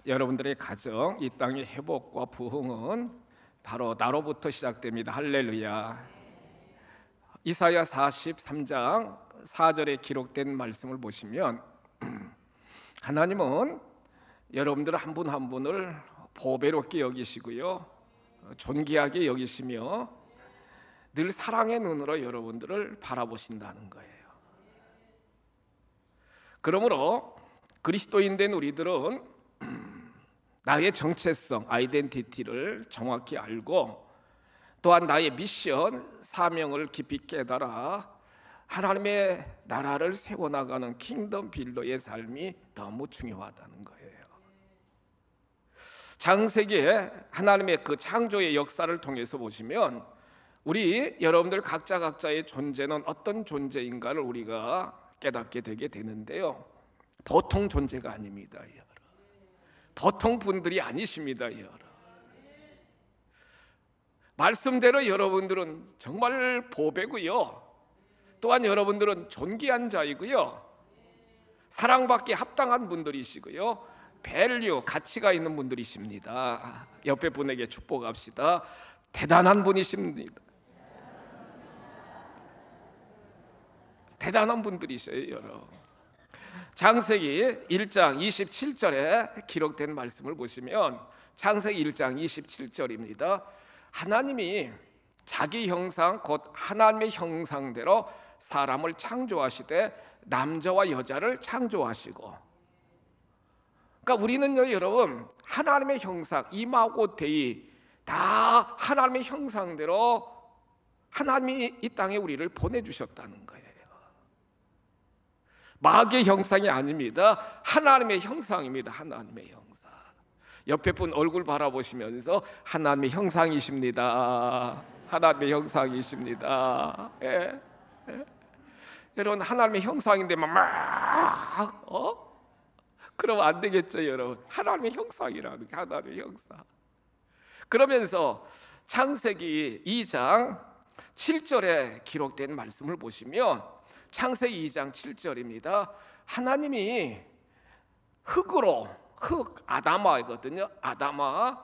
여러분들의 가정, 이 땅의 회복과 부흥은 바로 나로부터 시작됩니다. 할렐루야. 이사야 43장 4절에 기록된 말씀을 보시면 하나님은 여러분들 한 분 한 분을 보배롭게 여기시고요, 존귀하게 여기시며 늘 사랑의 눈으로 여러분들을 바라보신다는 거예요. 그러므로 그리스도인 된 우리들은 나의 정체성, 아이덴티티를 정확히 알고 또한 나의 미션, 사명을 깊이 깨달아 하나님의 나라를 세워나가는 킹덤 빌더의 삶이 너무 중요하다는 거예요. 창세기에 하나님의 그 창조의 역사를 통해서 보시면 우리 여러분들 각자의 존재는 어떤 존재인가를 우리가 깨닫게 되게 되는데요, 보통 존재가 아닙니다. 보통 분들이 아니십니다. 말씀대로 여러분들은 정말 보배고요, 또한 여러분들은 존귀한 자이고요, 사랑받기에 합당한 분들이시고요, 밸류, 가치가 있는 분들이십니다. 옆에 분에게 축복합시다. 대단한 분이십니다. 대단한 분들이셔요, 여러분. 창세기 1장 27절에 기록된 말씀을 보시면 창세기 1장 27절입니다. 하나님이 자기 형상, 곧 하나님의 형상대로 사람을 창조하시되 남자와 여자를 창조하시고, 그러니까 우리는요, 여러분, 하나님의 형상, 이마고 데이, 다 하나님의 형상대로 하나님이 이 땅에 우리를 보내주셨다는 거예요. 마귀의 형상이 아닙니다. 하나님의 형상입니다. 하나님의 형상. 옆에 분 얼굴 바라보시면서 하나님의 형상이십니다. 하나님의 형상이십니다. 예. 여러분, 하나님의 형상인데 그러면 안 되겠죠, 여러분. 하나님의 형상이라는 게 하나님의 형상. 그러면서 창세기 2장 7절에 기록된 말씀을 보시면 창세기 2장 7절입니다. 하나님이 흙으로, 아다마이거든요. 아다마,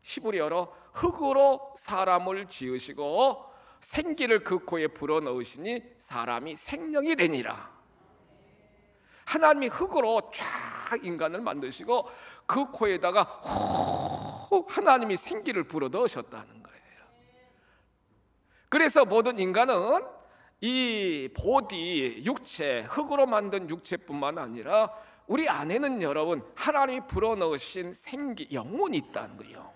히브리어로 흙으로 사람을 지으시고 생기를 그 코에 불어넣으시니 사람이 생명이 되니라. 하나님이 흙으로 쫙 인간을 만드시고 그 코에다가 하나님이 생기를 불어넣으셨다는 거예요. 그래서 모든 인간은 이 보디, 육체, 흙으로 만든 육체뿐만 아니라 우리 안에는 여러분 하나님이 불어넣으신 생기, 영혼이 있다는 거예요. 영혼.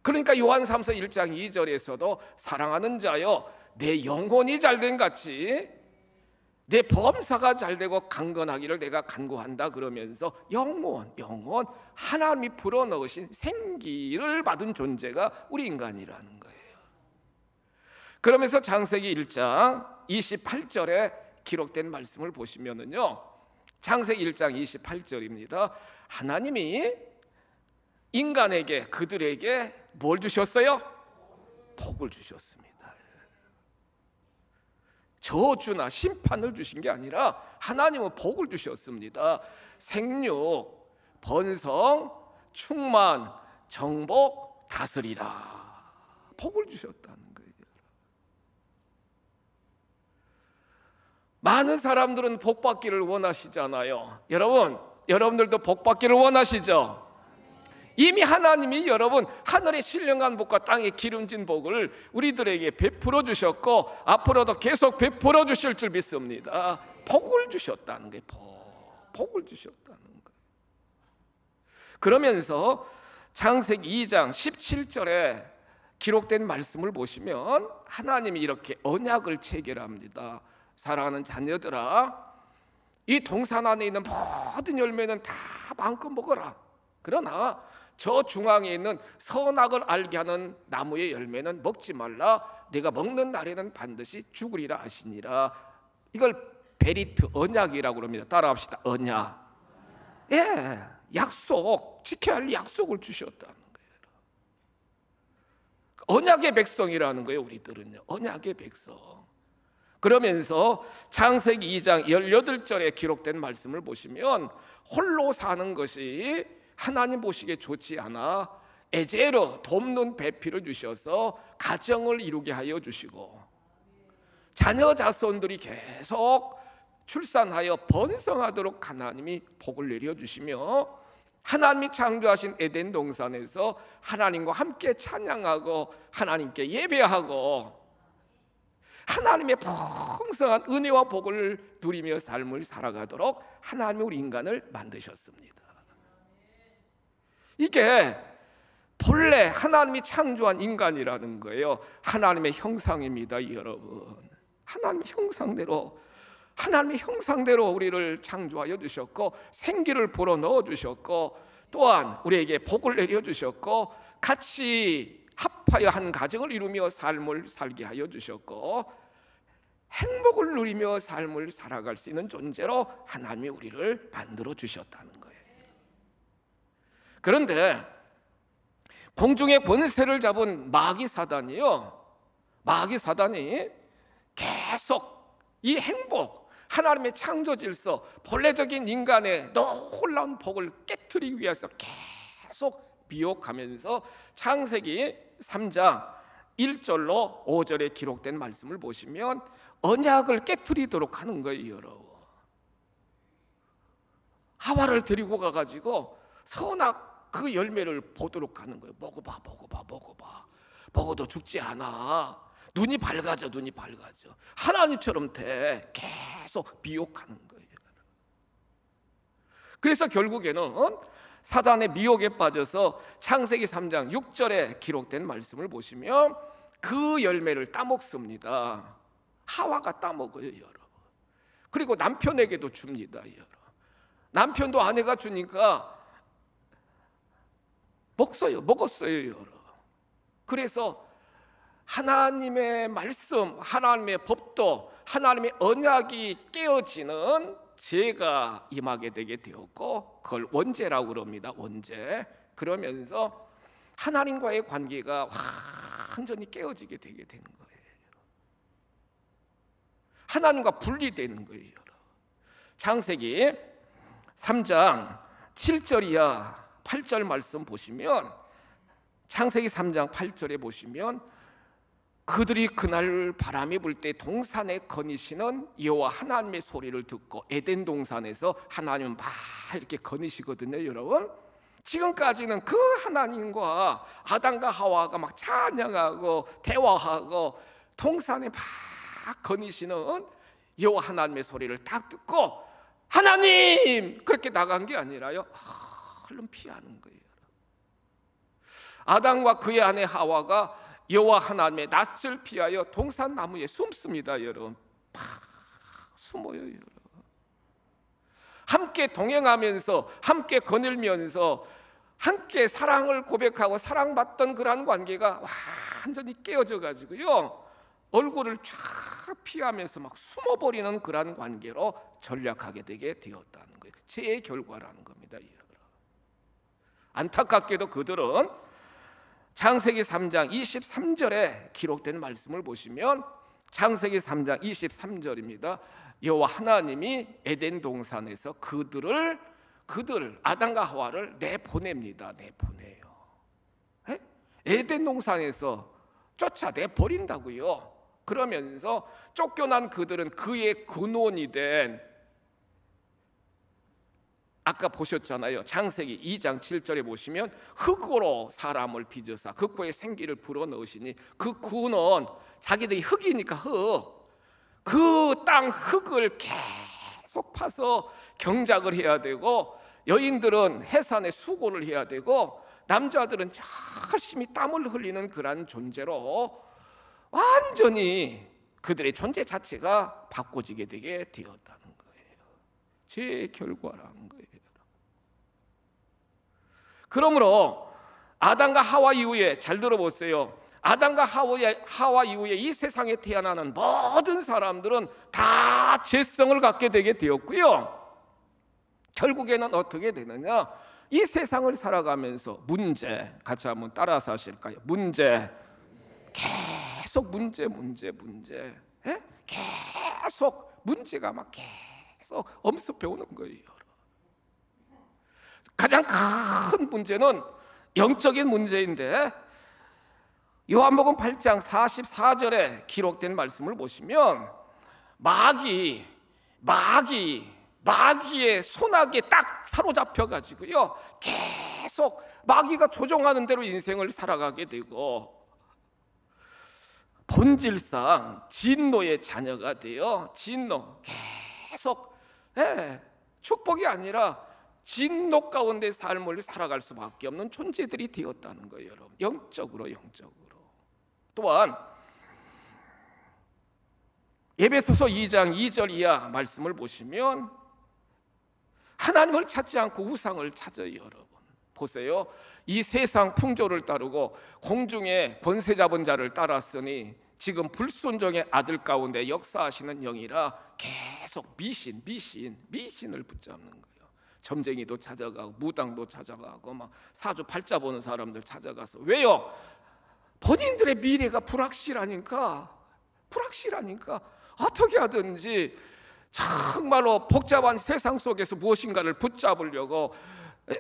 그러니까 요한삼서 1장 2절에서도 사랑하는 자여, 내 영혼이 잘된 같이 내 범사가 잘되고 강건하기를 내가 간구한다 그러면서 영혼, 하나님이 불어넣으신 생기를 받은 존재가 우리 인간이라는 거예요. 그러면서 창세기 1장 28절에 기록된 말씀을 보시면은요, 창세기 1장 28절입니다. 하나님이 인간에게, 그들에게 뭘 주셨어요? 복을 주셨습니다. 저주나 심판을 주신 게 아니라 하나님은 복을 주셨습니다. 생육, 번성, 충만, 정복, 다스리라. 복을 주셨다는 거예요. 많은 사람들은 복 받기를 원하시잖아요. 여러분들도 복 받기를 원하시죠? 이미 하나님이 여러분 하늘의 신령한 복과 땅의 기름진 복을 우리들에게 베풀어 주셨고 앞으로도 계속 베풀어 주실 줄 믿습니다. 복을 주셨다는 거예요. 복을 주셨다는 거예요. 그러면서 창세기 2장 17절에 기록된 말씀을 보시면 하나님이 이렇게 언약을 체결합니다. 사랑하는 자녀들아, 이 동산 안에 있는 모든 열매는 다 마음껏 먹어라. 그러나 저 중앙에 있는 선악을 알게 하는 나무의 열매는 먹지 말라. 내가 먹는 날에는 반드시 죽으리라 하시니라. 이걸 베리트, 언약이라고 그럽니다. 따라합시다. 언약. 예, 약속, 지켜야 할 약속을 주셨다는 거예요. 언약의 백성이라는 거예요. 우리들은요, 언약의 백성. 그러면서 창세기 2장 18절에 기록된 말씀을 보시면 홀로 사는 것이 하나님 보시기에 좋지 않아 에제르 돕는 배필을 주셔서 가정을 이루게 하여 주시고 자녀 자손들이 계속 출산하여 번성하도록 하나님이 복을 내려주시며 하나님이 창조하신 에덴 동산에서 하나님과 함께 찬양하고 하나님께 예배하고 하나님의 풍성한 은혜와 복을 누리며 삶을 살아가도록 하나님이 우리 인간을 만드셨습니다. 이게 본래 하나님이 창조한 인간이라는 거예요. 하나님의 형상입니다, 여러분. 하나님의 형상대로 우리를 창조하여 주셨고 생기를 불어넣어 주셨고 또한 우리에게 복을 내려 주셨고 같이 합하여 한 가정을 이루며 삶을 살게 하여 주셨고 행복을 누리며 삶을 살아갈 수 있는 존재로 하나님이 우리를 만들어 주셨다는 거예요. 그런데 공중의 권세를 잡은 마귀 사단이 계속 이 행복, 하나님의 창조 질서, 본래적인 인간의 놀라운 복을 깨트리기 위해서 계속 미혹하면서 창세기 3장 1절로 5절에 기록된 말씀을 보시면 언약을 깨트리도록 하는 거예요, 여러분. 하와를 데리고 가가지고 선악 그 열매를 보도록 하는 거예요. 먹어봐. 먹어도 죽지 않아. 눈이 밝아져. 하나님처럼 돼. 계속 미혹하는 거예요. 그래서 결국에는 사단의 미혹에 빠져서 창세기 3장 6절에 기록된 말씀을 보시면 그 열매를 따먹습니다. 하와가 따먹어요, 여러분. 그리고 남편에게도 줍니다, 여러분. 남편도 아내가 주니까 먹었어요, 여러분. 그래서 하나님의 말씀, 하나님의 법도, 하나님의 언약이 깨어지는 죄가 임하게 되게 되었고 그걸 원죄라고 그럽니다. 원죄. 그러면서 하나님과의 관계가 완전히 깨어지게 되게 되는 거예요. 하나님과 분리되는 거예요. 창세기 3장 7절 이하 8절 말씀 보시면 창세기 3장 8절에 보시면 그들이 그날 바람이 불 때 동산에 거니시는 여호와 하나님의 소리를 듣고 에덴 동산에서 하나님은 막 이렇게 거니시거든요, 여러분. 지금까지는 그 하나님과 아담과 하와가 막 찬양하고 대화하고 동산에 막 거니시는 여호와 하나님의 소리를 딱 듣고 하나님 그렇게 나간 게 아니라요, 얼른 피하는 거예요. 아담과 그의 아내 하와가 여호와 하나님의 낯을 피하여 동산 나무에 숨습니다, 여러분. 팍 숨어요, 여러분. 함께 동행하면서 함께 거닐면서 함께 사랑을 고백하고 사랑받던 그러한 관계가 완전히 깨어져 가지고요 얼굴을 쫙 피하면서 막 숨어버리는 그러한 관계로 전락하게 되게 되었다는 거예요. 죄의 결과라는 겁니다, 여러분. 안타깝게도 그들은 창세기 3장 23절에 기록된 말씀을 보시면 창세기 3장 23절입니다. 여호와 하나님이 에덴 동산에서 그들 아담과 하와를 내보냅니다. 내보내요. 에덴 동산에서 쫓아내버린다고요. 그러면서 쫓겨난 그들은 그의 근원이 된 아까 보셨잖아요. 창세기 2장 7절에 보시면 흙으로 사람을 빚으사 그 코에 생기를 불어넣으시니 그 근원, 자기들이 흙이니까 그 땅 흙을 계속 파서 경작을 해야 되고 여인들은 해산에 수고를 해야 되고 남자들은 열심히 땀을 흘리는 그런 존재로 완전히 그들의 존재 자체가 바꿔지게 되게 되었다는 거예요. 죄의 결과라는 거예요. 그러므로 아담과 하와 이후에 잘 들어보세요. 아담과 하와 이후에 이 세상에 태어나는 모든 사람들은 다 죄성을 갖게 되게 되었고요. 결국에는 어떻게 되느냐? 이 세상을 살아가면서 문제, 같이 한번 따라서 하실까요? 문제, 계속 문제. 계속 문제가 막 계속 엄습해 오는 거예요. 가장 큰 문제는 영적인 문제인데, 요한복음 8장 44절에 기록된 말씀을 보시면 마귀의 손아귀에 딱 사로잡혀 가지고요, 계속 마귀가 조종하는 대로 인생을 살아가게 되고, 본질상 진노의 자녀가 되어 계속 축복이 아니라 진노 가운데 삶을 살아갈 수밖에 없는 존재들이 되었다는 거예요, 여러분. 영적으로. 또한 에베소서 2장 2절 이하 말씀을 보시면 하나님을 찾지 않고 우상을 찾아요, 여러분. 보세요. 이 세상 풍조를 따르고 공중의 권세 잡은 자를 따랐으니 지금 불순종의 아들 가운데 역사하시는 영이라 계속 미신을 붙잡는 거예요. 점쟁이도 찾아가고 무당도 찾아가고 막 사주 팔자 보는 사람들 찾아가서, 왜요? 본인들의 미래가 불확실하니까 어떻게 하든지 정말로 복잡한 세상 속에서 무엇인가를 붙잡으려고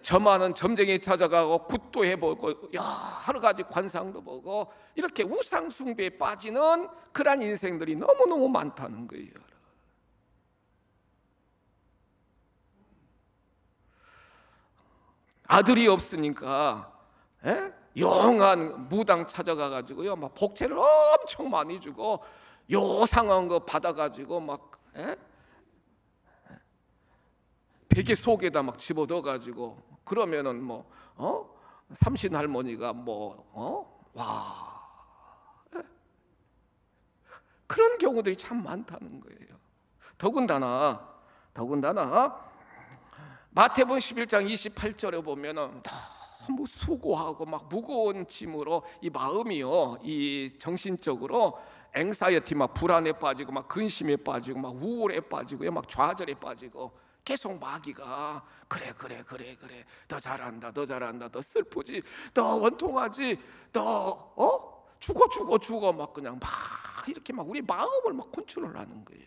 저 많은 점쟁이 찾아가고 굿도 해보고 여러 가지 관상도 보고 이렇게 우상 숭배에 빠지는 그런 인생들이 너무너무 많다는 거예요. 아들이 없으니까 용한 무당 찾아가가지고요, 막 복채를 엄청 많이 주고 요상한 거 받아가지고 막 베개 속에다 막 집어넣어가지고, 그러면은 삼신 할머니가 그런 경우들이 참 많다는 거예요. 더군다나 마태복음 11장 28절에 보면은 너무 수고하고 막 무거운 짐으로 이 마음이요, 이 정신적으로 앵사이어티, 막 불안에 빠지고 막 근심에 빠지고 막 우울에 빠지고 막 좌절에 빠지고, 계속 마귀가 그래 너 잘한다 너 슬프지 너 원통하지 너 죽어 막 그냥 막 이렇게 막 우리 마음을 막 컨트롤 하는 거예요.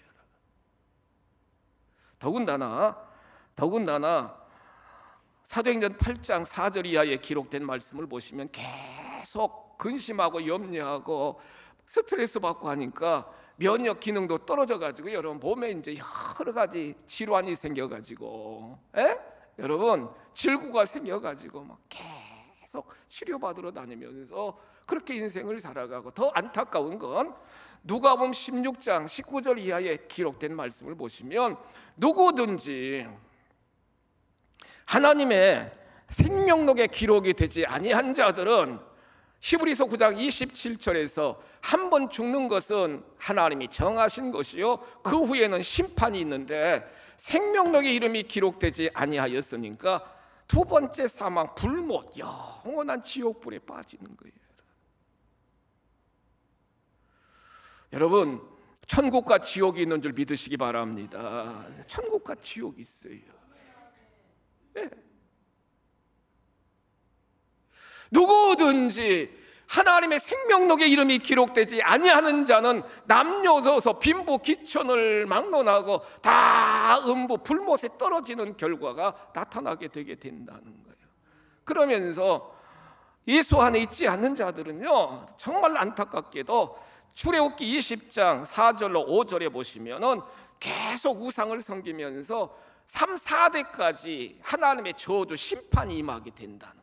더군다나 사도행전 8장 4절 이하에 기록된 말씀을 보시면 계속 근심하고 염려하고 스트레스 받고 하니까 면역 기능도 떨어져 가지고 여러분 몸에 이제 여러 가지 질환이 생겨 가지고 여러분 질구가 생겨 가지고 막 계속 치료받으러 다니면서 그렇게 인생을 살아가고, 더 안타까운 건 누가복음 16장 19절 이하에 기록된 말씀을 보시면 누구든지 하나님의 생명록에 기록이 되지 아니한 자들은 히브리서 9장 27절에서 한 번 죽는 것은 하나님이 정하신 것이요 그 후에는 심판이 있는데 생명록의 이름이 기록되지 아니하였으니까 두 번째 사망, 불못, 영원한 지옥불에 빠지는 거예요. 여러분, 천국과 지옥이 있는 줄 믿으시기 바랍니다. 천국과 지옥이 있어요. 네. 누구든지 하나님의 생명록에 이름이 기록되지 아니하는 자는 남녀노소 빈부 귀천을 막론하고 다 음부 불못에 떨어지는 결과가 나타나게 되게 된다는 거예요. 그러면서 예수 안에 있지 않는 자들은요, 정말 안타깝게도 출애굽기 20장 4절로 5절에 보시면은 계속 우상을 섬기면서 3, 4대까지 하나님의 저주 심판이 임하게 된다는 거예요.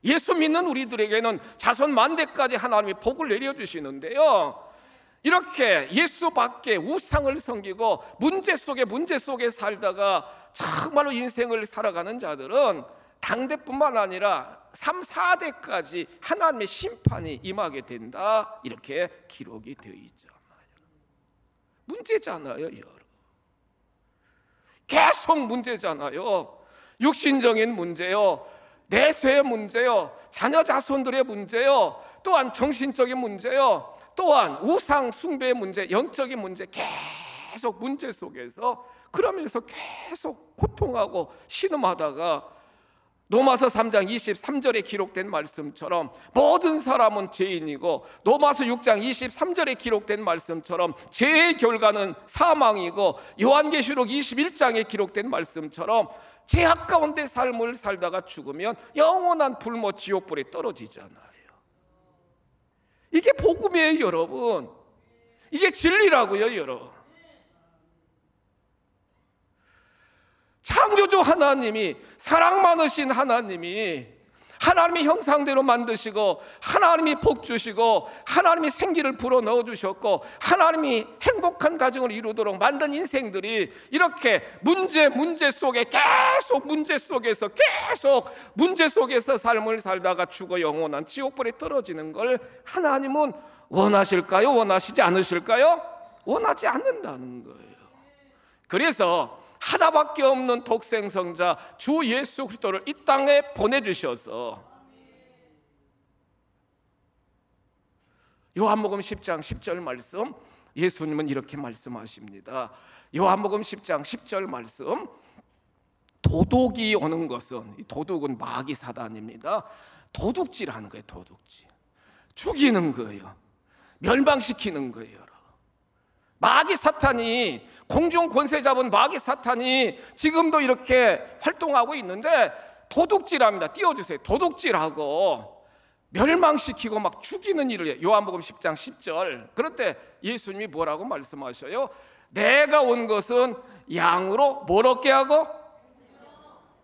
예수 믿는 우리들에게는 자손 만대까지 하나님이 복을 내려주시는데요, 이렇게 예수 밖에 우상을 섬기고 문제 속에 살다가 정말로 인생을 살아가는 자들은 당대뿐만 아니라 3, 4대까지 하나님의 심판이 임하게 된다, 이렇게 기록이 되어 있잖아요. 문제잖아요, 여러분. 계속 문제잖아요. 육신적인 문제요, 내세의 문제요, 자녀 자손들의 문제요, 또한 정신적인 문제요, 또한 우상 숭배의 문제, 영적인 문제, 계속 문제 속에서 그러면서 계속 고통하고 신음하다가 로마서 3장 23절에 기록된 말씀처럼 모든 사람은 죄인이고, 로마서 6장 23절에 기록된 말씀처럼 죄의 결과는 사망이고, 요한계시록 21장에 기록된 말씀처럼 죄악 가운데 삶을 살다가 죽으면 영원한 불모 지옥불에 떨어지잖아요. 이게 복음이에요, 여러분. 이게 진리라고요, 여러분. 창조주 하나님이, 사랑 많으신 하나님이 하나님의 형상대로 만드시고, 하나님이 복 주시고, 하나님이 생기를 불어넣어 주셨고, 하나님이 행복한 가정을 이루도록 만든 인생들이 이렇게 문제 속에 계속 문제 속에서 삶을 살다가 죽어 영원한 지옥불에 떨어지는 걸 하나님은 원하실까요? 원하시지 않으실까요? 원하지 않는다는 거예요. 그래서 하나밖에 없는 독생성자 주 예수 그리스도를 이 땅에 보내주셔서, 요한복음 10장 10절 말씀, 예수님은 이렇게 말씀하십니다. 요한복음 10장 10절 말씀, 도둑이 오는 것은, 이 도둑은 마귀 사단입니다. 도둑질하는 거예요. 도둑질, 죽이는 거예요. 멸망시키는 거예요. 마귀 사탄이, 공중 권세 잡은 마귀 사탄이 지금도 이렇게 활동하고 있는데 도둑질합니다. 띄워주세요. 도둑질하고 멸망시키고 막 죽이는 일을 해요. 요한복음 10장 10절. 그럴 때 예수님이 뭐라고 말씀하셔요? 내가 온 것은 양으로 뭘 얻게 하고?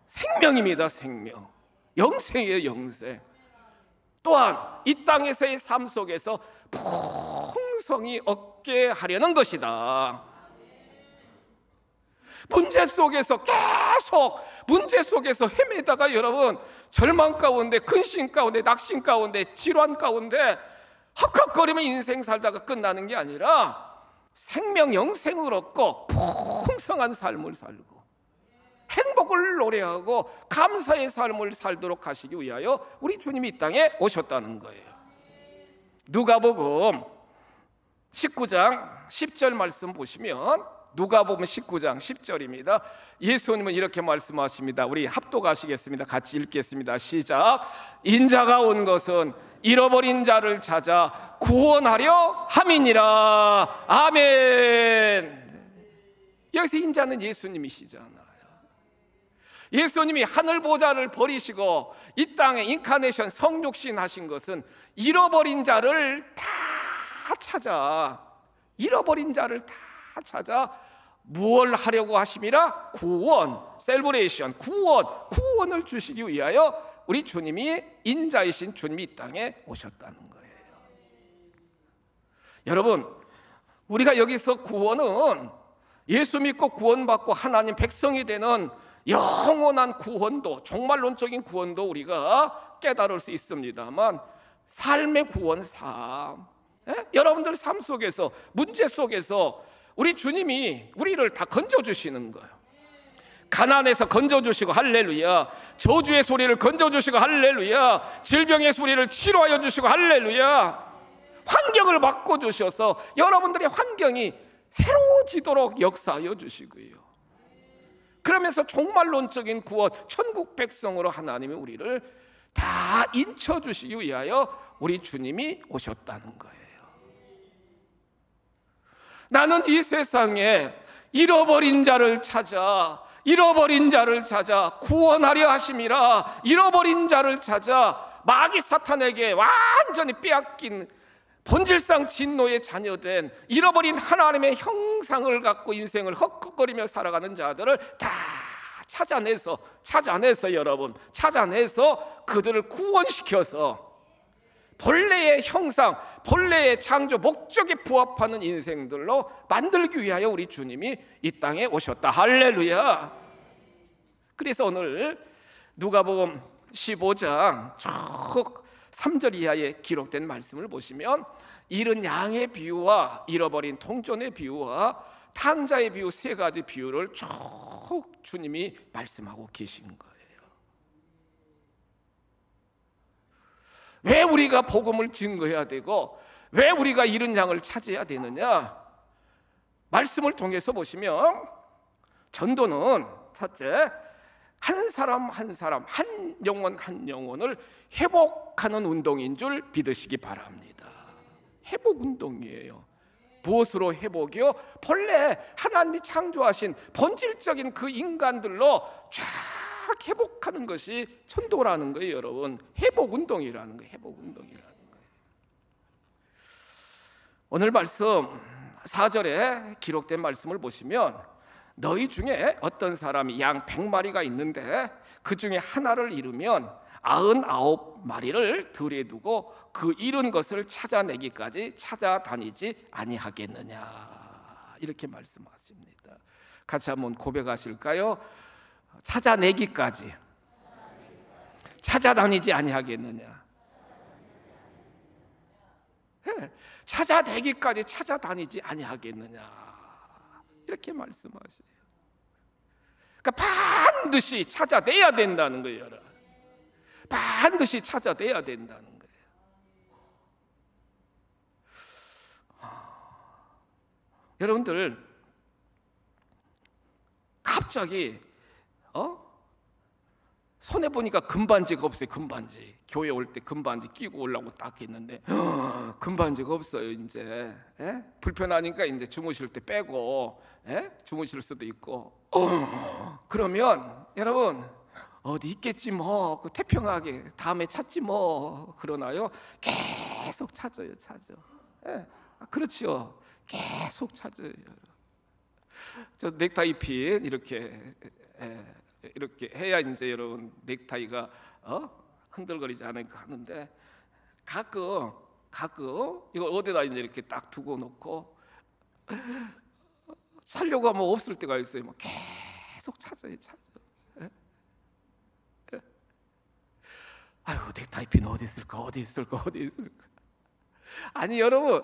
생명입니다. 생명, 영생이에요. 영생. 또한 이 땅에서의 삶 속에서 풍성히 얻게 하려는 것이다. 문제 속에서 계속 문제 속에서 헤매다가 여러분, 절망 가운데, 근심 가운데, 낙심 가운데, 질환 가운데 헉헉거리며 인생 살다가 끝나는 게 아니라 생명 영생을 얻고 풍성한 삶을 살고 행복을 노래하고 감사의 삶을 살도록 하시기 위하여 우리 주님이 이 땅에 오셨다는 거예요. 누가복음 19장 10절 말씀 보시면, 누가복음 19장 10절입니다. 예수님은 이렇게 말씀하십니다. 우리 합독하시겠습니다. 같이 읽겠습니다. 시작. 인자가 온 것은 잃어버린 자를 찾아 구원하려 함이니라. 아멘. 여기서 인자는 예수님이시잖아요. 예수님이 하늘 보좌를 버리시고 이 땅에 인카네이션 성육신 하신 것은 잃어버린 자를 다 찾아, 잃어버린 자를 다 찾아 무엇을 하려고 하심이라? 구원, 셀브레이션, 구원을 주시기 위하여 우리 주님이, 인자이신 주님이 이 땅에 오셨다는 거예요. 여러분, 우리가 여기서 구원은 예수 믿고 구원받고 하나님 백성이 되는 영원한 구원도, 종말론적인 구원도 우리가 깨달을 수 있습니다만, 삶의 구원 삶, 여러분들 삶 속에서, 문제 속에서 우리 주님이 우리를 다 건져주시는 거예요. 가난에서 건져주시고 할렐루야, 저주의 소리를 건져주시고 할렐루야, 질병의 소리를 치료하여 주시고 할렐루야, 환경을 바꿔주셔서 여러분들의 환경이 새로워지도록 역사하여 주시고요. 그러면서 종말론적인 구원, 천국 백성으로 하나님이 우리를 다 인쳐주시기 위하여 우리 주님이 오셨다는 거예요. 나는 이 세상에 잃어버린 자를 찾아 구원하려 하심이라. 잃어버린 자를 찾아 마귀 사탄에게 완전히 빼앗긴 본질상 진노의 자녀된, 잃어버린 하나님의 형상을 갖고 인생을 헛헛거리며 살아가는 자들을 다 찾아내서 여러분, 찾아내서 그들을 구원시켜서 본래의 형상, 본래의 창조 목적에 부합하는 인생들로 만들기 위하여 우리 주님이 이 땅에 오셨다. 할렐루야. 그래서 오늘 누가복음 15장 3절 이하에 기록된 말씀을 보시면, 잃은 양의 비유와 잃어버린 통전의 비유와 탕자의 비유, 세 가지 비유를 쭉 주님이 말씀하고 계신 거예요. 왜 우리가 복음을 증거해야 되고 왜 우리가 잃은 양을 찾아야 되느냐? 말씀을 통해서 보시면, 전도는 첫째, 한 사람 한 사람, 한 영혼 한 영혼을 회복하는 운동인 줄 믿으시기 바랍니다. 회복 운동이에요. 무엇으로 회복이요? 본래 하나님이 창조하신 본질적인 그 인간들로 쫙 회복하는 것이 천도라는 거예요, 여러분. 회복 운동이라는 거예요. 회복 운동이라는 거예요. 오늘 말씀 4절에 기록된 말씀을 보시면 너희 중에 어떤 사람이 양 100마리가 있는데 그 중에 하나를 잃으면 99마리를 들에 두고 그 잃은 것을 찾아내기까지 찾아다니지 아니하겠느냐, 이렇게 말씀하십니다. 같이 한번 고백하실까요? 찾아내기까지 찾아다니지 아니하겠느냐. 찾아내기까지 찾아다니지 아니하겠느냐, 이렇게 말씀하세요. 그러니까 반드시 찾아내야 된다는 거예요, 여러분. 반드시 찾아내야 된다는 거예요. 여러분들 갑자기 손에 보니까 금반지가 없어요. 금반지. 교회 올 때 금반지 끼고 오려고 딱 했는데 금반지가 없어요. 이제 불편하니까 이제 주무실 때 빼고 주무실 수도 있고. 그러면 여러분 어디 있겠지 뭐, 그 태평하게 다음에 찾지 뭐 그러나요? 계속 찾아요. 그렇죠. 계속 찾아요. 저 넥타이 핀 이렇게 해야 이제 여러분 넥타이가 흔들거리지 않을까 하는데, 가끔 이거 어디다 이제 이렇게 딱 두고 놓고 살려고 하면 없을 때가 있어요. 뭐 계속 찾아요. 아유, 넥타이 핀 어디 있을까? 아니 여러분,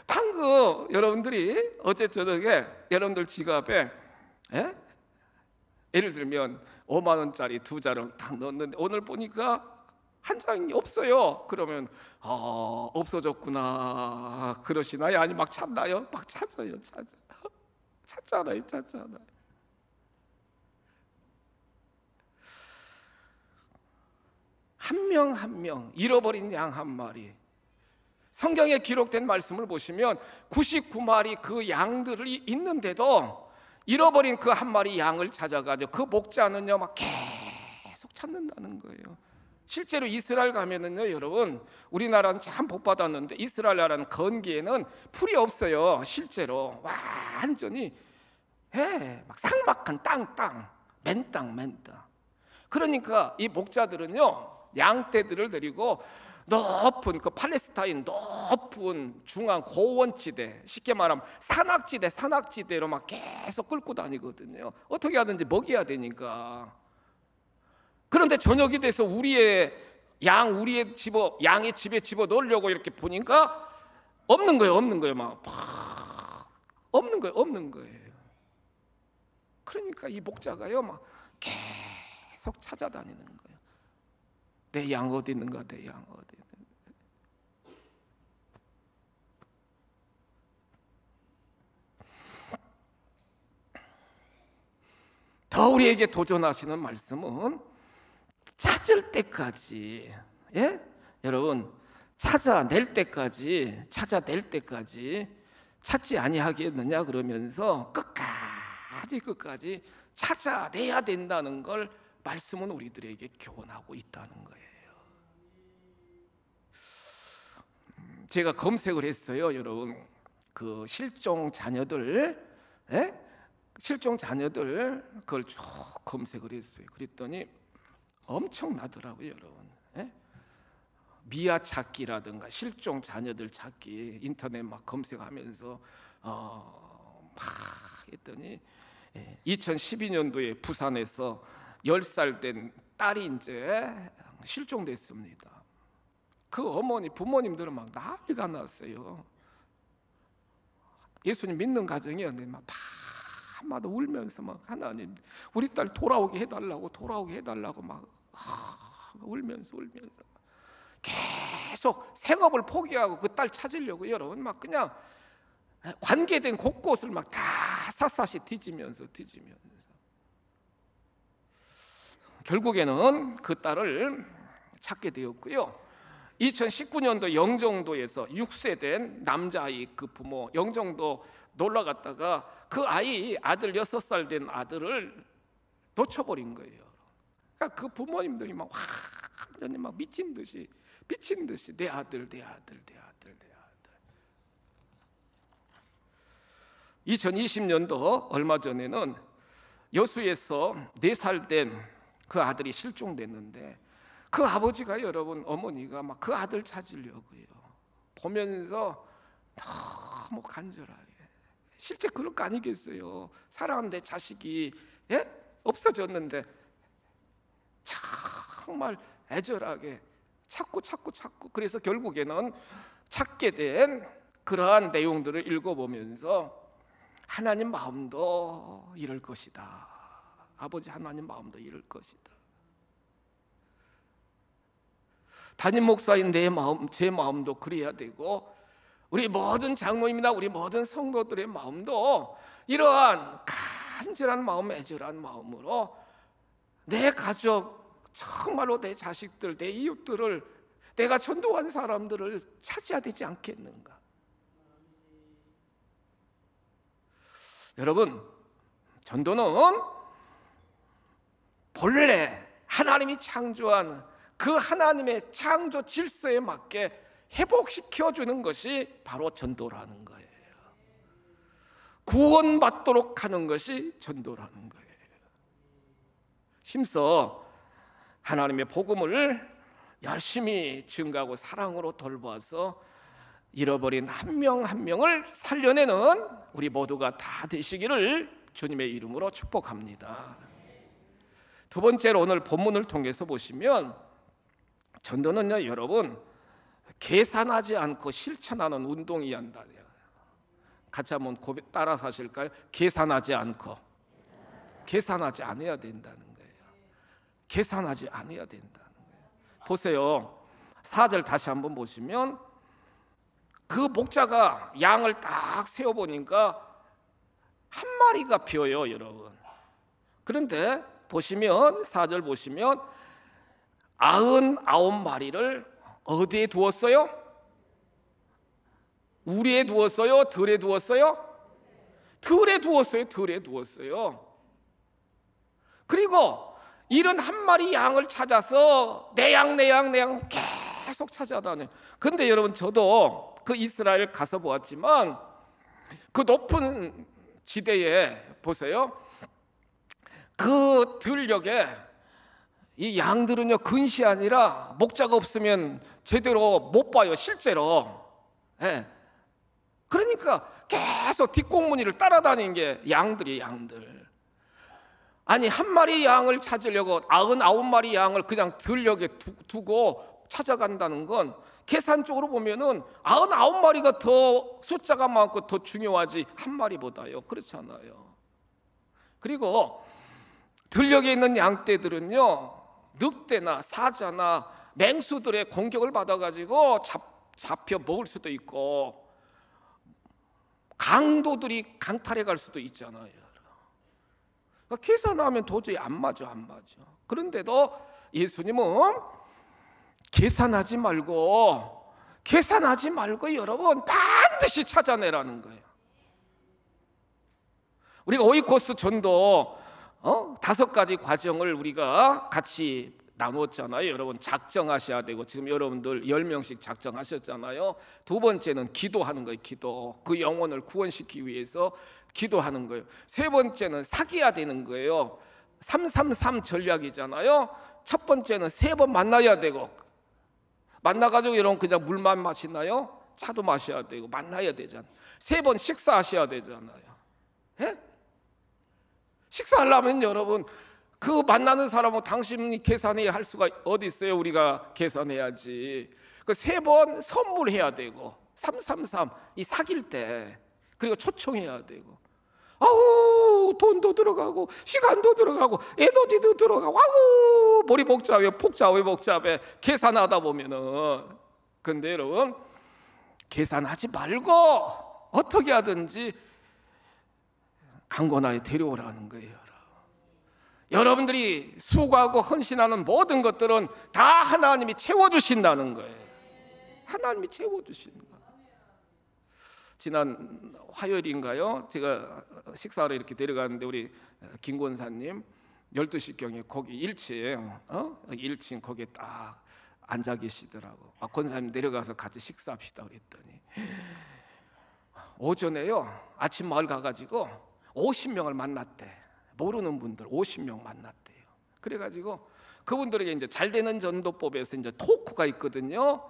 방금 여러분들이 어제 저녁에 여러분들 지갑에 예를 들면 5만 원짜리 2장을 딱 넣었는데 오늘 보니까 한 장이 없어요. 그러면 없어졌구나 그러시나요? 아니 막 찾나요? 막 찾아요. 찾잖아요. 한 명 한 명 잃어버린 양 한 마리. 성경에 기록된 말씀을 보시면 99마리 그 양들이 있는데도 잃어버린 그 한 마리 양을 찾아가지고 그 목자는요 막 계속 찾는다는 거예요. 실제로 이스라엘 가면은요, 여러분, 우리나라는 참 복 받았는데 이스라엘 나라는 건기에는 풀이 없어요. 실제로 완전히 막 삭막한 땅, 맨땅. 그러니까 이 목자들은요 양떼들을 데리고 높은 그 팔레스타인 높은 중앙 고원지대, 쉽게 말하면 산악지대로 막 계속 끌고 다니거든요. 어떻게 하든지 먹여야 되니까. 그런데 저녁이 돼서 우리의 양의 집에 집어 넣으려고 이렇게 보니까 없는 거예요. 막 없는 거예요. 그러니까 이 목자가요 막 계속 찾아다니는 거예요. 내 양 어디 있는가? 더 우리에게 도전하시는 말씀은 찾을 때까지, 여러분, 찾아낼 때까지 찾지 아니하겠느냐 그러면서 끝까지 찾아내야 된다는 걸 말씀은 우리들에게 교훈하고 있다는 거예요. 제가 검색을 했어요, 여러분. 그 실종 자녀들 그걸 쭉 검색을 했어요. 그랬더니 엄청나더라고요, 여러분. 미아 찾기라든가 실종 자녀들 찾기 인터넷 막 검색하면서 막 했더니 2012년도에 부산에서 10살 된 딸이 이제 실종됐습니다. 그 부모님들은 막 난리가 났어요. 예수님 믿는 가정이었는데 막 밤마다 울면서 막 하나님 우리 딸 돌아오게 해달라고 막 울면서 계속 생업을 포기하고 그 딸 찾으려고 여러분 막 그냥 관계된 곳곳을 막 다 샅샅이 뒤지면서 결국에는 그 딸을 찾게 되었고요. 2019년도 영종도에서 6세 된 남자아이 그 부모 영종도 놀러 갔다가 그 아들 6살 된 아들을 놓쳐버린 거예요. 그러니까 그 부모님들이 막 완전히 막 미친 듯이 내 아들 2020년도 얼마 전에는 여수에서 4살 된 그 아들이 실종됐는데 그 아버지가 여러분 어머니가 막 그 아들 찾으려고요. 보면서 너무 간절하게 실제 그럴 거 아니겠어요. 사랑하는 내 자식이 없어졌는데 정말 애절하게 찾고 그래서 결국에는 찾게 된 그러한 내용들을 읽어보면서 하나님 마음도 이럴 것이다. 아버지 하나님 마음도 이럴 것이다. 담임 목사인 제 마음도 그래야 되고 우리 모든 장로님이나 우리 모든 성도들의 마음도 이러한 간절한 마음, 애절한 마음으로 내 가족, 정말로 내 자식들, 내 이웃들을 내가 전도한 사람들을 찾아야 되지 않겠는가? 여러분, 전도는 본래 하나님이 창조한 그 하나님의 창조 질서에 맞게 회복시켜주는 것이 바로 전도라는 거예요. 구원받도록 하는 것이 전도라는 거예요. 힘써 하나님의 복음을 열심히 증거하고 사랑으로 돌보아서 잃어버린 한 명 한 명을 살려내는 우리 모두가 다 되시기를 주님의 이름으로 축복합니다. 두 번째로 오늘 본문을 통해서 보시면 전도는요 여러분 계산하지 않고 실천하는 운동이 한다. 같이 한번 따라서 하실까요? 계산하지 않고 계산하지 않아야 된다는 거예요. 계산하지 않아야 된다는 거예요. 보세요. 4절 다시 한번 보시면 그 목자가 양을 딱 세어보니까 한 마리가 비어요 여러분. 그런데 보시면 4절 보시면 99마리를 어디에 두었어요? 우리에 두었어요? 들에 두었어요? 들에 두었어요. 그리고 71마리 양을 찾아서 내 양 계속 찾아다녀요. 근데 여러분 저도 그 이스라엘 가서 보았지만 그 높은 지대에 보세요. 그 들녘에 이 양들은요 근시 아니라 목자가 없으면 제대로 못 봐요 실제로. 그러니까 계속 뒷공무니를 따라다니는 게 양들. 아니 한 마리 양을 찾으려고 99마리 양을 그냥 들녘에 두고 찾아간다는 건 계산적으로 보면은 99마리가 더 숫자가 많고 더 중요하지 한 마리보다요. 그렇잖아요. 그리고 들녘에 있는 양떼들은요 늑대나 사자나 맹수들의 공격을 받아가지고 잡혀 먹을 수도 있고 강도들이 강탈해 갈 수도 있잖아요. 그러니까 계산하면 도저히 안 맞아. 그런데도 예수님은 계산하지 말고 여러분 반드시 찾아내라는 거예요. 우리가 오이코스 전도 5가지 과정을 우리가 같이 나누었잖아요. 여러분 작정하셔야 되고 지금 여러분들 10명씩 작정하셨잖아요. 두 번째는 기도하는 거예요. 기도. 그 영혼을 구원시키기 위해서 기도하는 거예요. 세 번째는 사귀어야 되는 거예요. 333 전략이잖아요. 첫 번째는 3번 만나야 되고 만나가지고 여러분 그냥 물만 마시나요? 차도 마셔야 되고 만나야 되잖아요. 3번 식사하셔야 되잖아요. 식사하려면 여러분 그 만나는 사람은 당신이 계산해야 할 수가 어디 있어요? 우리가 계산해야지. 그 3번 선물해야 되고 333 이 사귈 때 그리고 초청해야 되고 아우 돈도 들어가고 시간도 들어가고 에너지도 들어가고 아우 머리 복잡해 계산하다 보면은. 근데 여러분 계산하지 말고 어떻게 하든지 강권하에 데려오라는 거예요. 여러분들이 수고하고 헌신하는 모든 것들은 다 하나님이 채워주신다는 거예요. 하나님이 채워주시는 거예요. 지난 화요일인가요? 제가 식사하러 이렇게 데려갔는데 우리 김 권사님 12시경에 거기 1층 거기에 딱 앉아 계시더라고. 권사님 내려가서 같이 식사합시다 그랬더니 오전에요 아침 마을 가가지고 50명을 만났대. 모르는 분들 50명 만났대요. 그래가지고 그분들에게 이제 잘 되는 전도법에서 이제 토크가 있거든요.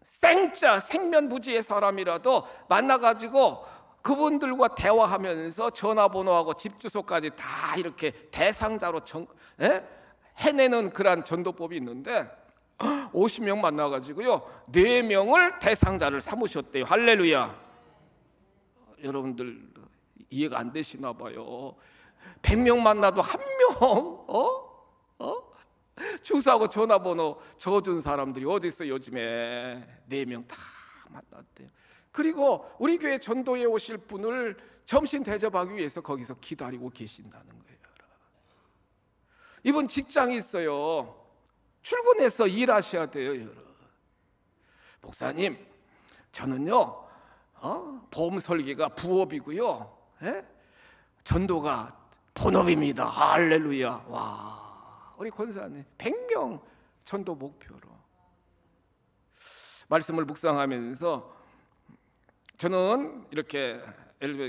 생자 생면부지의 사람이라도 만나가지고 그분들과 대화하면서 전화번호하고 집 주소까지 다 이렇게 대상자로 해내는 그런 전도법이 있는데 50명 만나가지고요 4명을 대상자를 삼으셨대요. 할렐루야. 여러분들 이해가 안 되시나 봐요. 100명 만나도 1명 주소하고 전화번호 적어준 사람들이 어디 있어요? 요즘에 4명 다 만났대요. 그리고 우리 교회 전도에 오실 분을 점심 대접하기 위해서 거기서 기다리고 계신다는 거예요. 이분 직장이 있어요. 출근해서 일하셔야 돼요. 여러분. 목사님 저는요 보험 설계가 부업이고요 전도가 본업입니다. 할렐루야. 와, 우리 권사님 100명 전도 목표로 말씀을 묵상하면서 저는 이렇게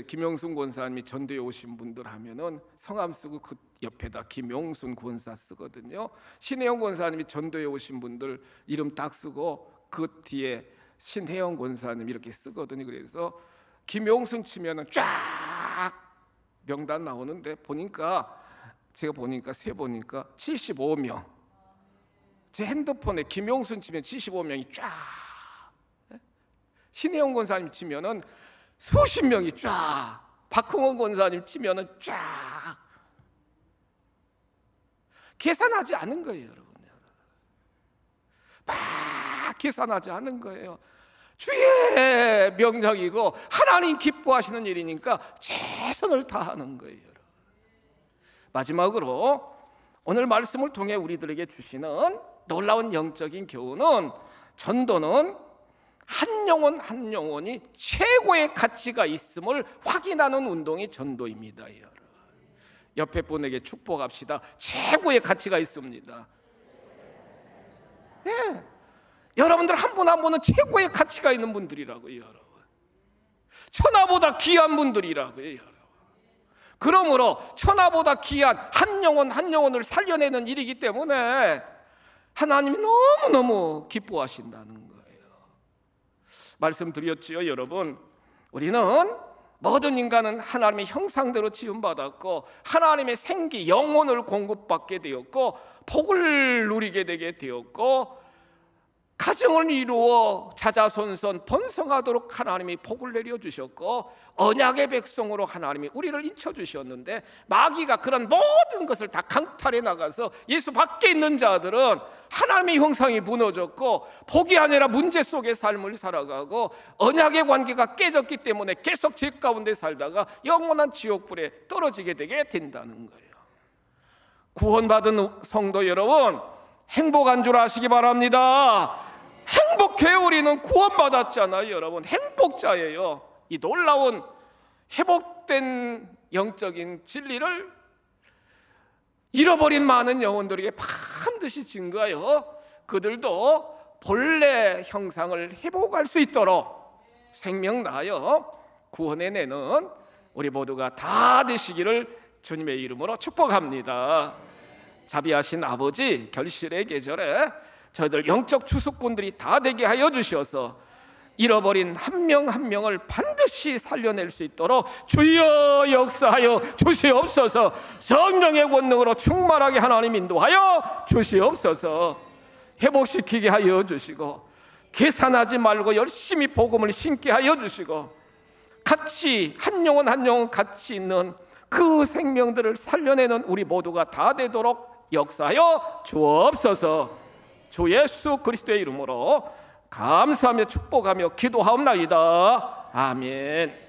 김용순 권사님이 전도에 오신 분들 하면은 성함 쓰고 그 옆에다 김용순 권사 쓰거든요. 신혜영 권사님이 전도에 오신 분들 이름 딱 쓰고 그 뒤에 신혜영 권사님 이렇게 쓰거든요. 그래서 김용순 치면은 쫙 명단 나오는데 제가 보니까 75명. 제 핸드폰에 김용순 치면 75명이 쫙. 신혜영 권사님 치면은 수십 명이 쫙. 박홍원 권사님 치면은 쫙. 계산하지 않은 거예요, 여러분. 막 계산하지 않은 거예요. 주의 명령이고 하나님 기뻐하시는 일이니까 최선을 다하는 거예요. 여러분. 마지막으로 오늘 말씀을 통해 우리들에게 주시는 놀라운 영적인 교훈은 전도는 한 영혼 한 영혼이 최고의 가치가 있음을 확인하는 운동이 전도입니다. 여러분. 옆에 분에게 축복합시다. 최고의 가치가 있습니다. 네. 여러분들 한 분 한 분은 최고의 가치가 있는 분들이라고요. 여러분. 천하보다 귀한 분들이라고요. 여러분. 그러므로 천하보다 귀한 한 영혼 한 영혼을 살려내는 일이기 때문에 하나님이 너무너무 기뻐하신다는 거예요. 말씀드렸지요, 여러분. 우리는 모든 인간은 하나님의 형상대로 지음받았고 하나님의 생기, 영혼을 공급받게 되었고 복을 누리게 되게 되었고 가정을 이루어 자자손손 번성하도록 하나님이 복을 내려주셨고 언약의 백성으로 하나님이 우리를 인쳐주셨는데 마귀가 그런 모든 것을 다 강탈해 나가서 예수 밖에 있는 자들은 하나님의 형상이 무너졌고 복이 아니라 문제 속의 삶을 살아가고 언약의 관계가 깨졌기 때문에 계속 죄 가운데 살다가 영원한 지옥불에 떨어지게 되게 된다는 거예요. 구원받은 성도 여러분, 행복한 줄 아시기 바랍니다. 행복해요. 우리는 구원받았잖아요. 여러분, 행복자예요. 이 놀라운 회복된 영적인 진리를 잃어버린 많은 영혼들에게 반드시 증거하여 그들도 본래 형상을 회복할 수 있도록 생명 나여 구원해내는 우리 모두가 다 되시기를 주님의 이름으로 축복합니다. 자비하신 아버지, 결실의 계절에 저희들 영적 추수꾼들이 다 되게 하여 주셔서 잃어버린 한 명 한 명을 반드시 살려낼 수 있도록 주여 역사하여 주시옵소서. 성령의 권능으로 충만하게 하나님 인도하여 주시옵소서. 회복시키게 하여 주시고 계산하지 말고 열심히 복음을 심게 하여 주시고 같이 한 영혼 한 영혼 같이 있는 그 생명들을 살려내는 우리 모두가 다 되도록 역사하여 주옵소서. 주 예수 그리스도의 이름으로 감사하며 축복하며 기도하옵나이다. 아멘.